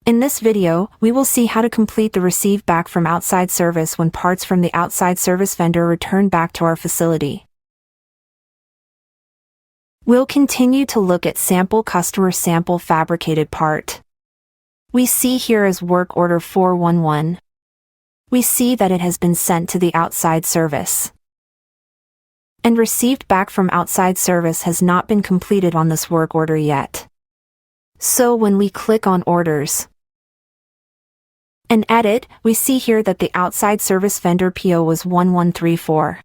In this video, we will see how to complete the receive back from outside service when parts from the outside service vendor return back to our facility. We'll continue to look at sample customer sample fabricated part. We see here as work order 411. We see that it has been sent to the outside service. And received back from outside service has not been completed on this work order yet. So when we click on orders and edit, we see here that the outside service vendor PO was 1134.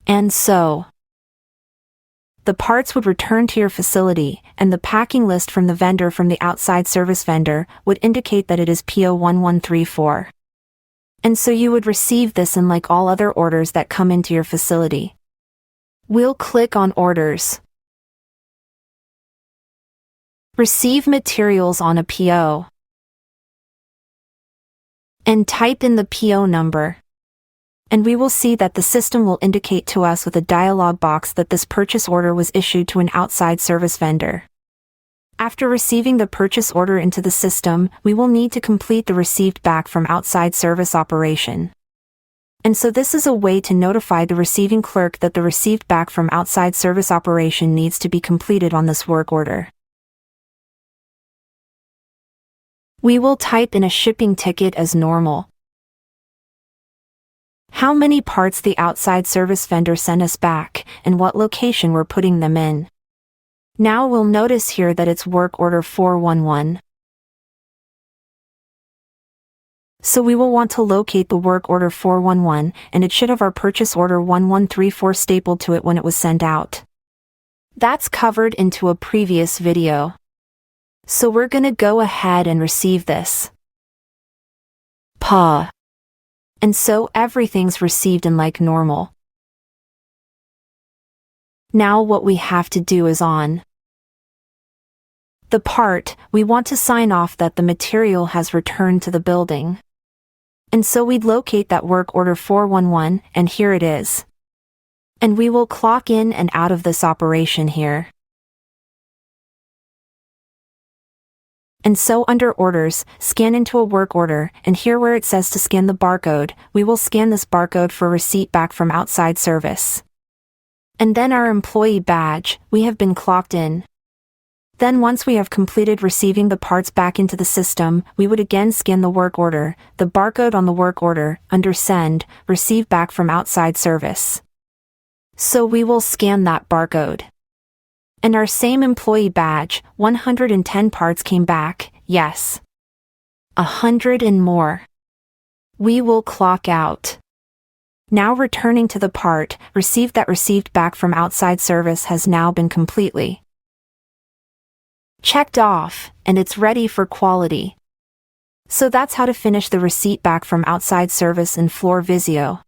And so the parts would return to your facility, and the packing list from the vendor from the outside service vendor would indicate that it is PO 1134. And so you would receive this in like all other orders that come into your facility. We'll click on orders. Receive materials on a PO. And type in the PO number. And we will see that the system will indicate to us with a dialog box that this purchase order was issued to an outside service vendor. After receiving the purchase order into the system, we will need to complete the received back from outside service operation. And so this is a way to notify the receiving clerk that the received back from outside service operation needs to be completed on this work order. We will type in a shipping ticket as normal. How many parts the outside service vendor sent us back, and what location we're putting them in. Now we'll notice here that it's work order 411. So we will want to locate the work order 411, and it should have our purchase order 1134 stapled to it when it was sent out. That's covered into a previous video. So we're gonna go ahead and receive this. And so everything's received in like normal. Now what we have to do is on the part, we want to sign off that the material has returned to the building. And so we'd locate that work order 411, and here it is. And we will clock in and out of this operation here. And so under orders, scan into a work order, and here where it says to scan the barcode, we will scan this barcode for receipt back from outside service. And then our employee badge, we have been clocked in. Then once we have completed receiving the parts back into the system, we would again scan the work order, the barcode on the work order, under send, receive back from outside service. So we will scan that barcode. And our same employee badge, 110 parts came back, yes. 100 and more. We will clock out. Now returning to the part, received back from outside service has now been completely checked off, and it's ready for quality. So that's how to finish the receipt back from outside service in FloorVisio.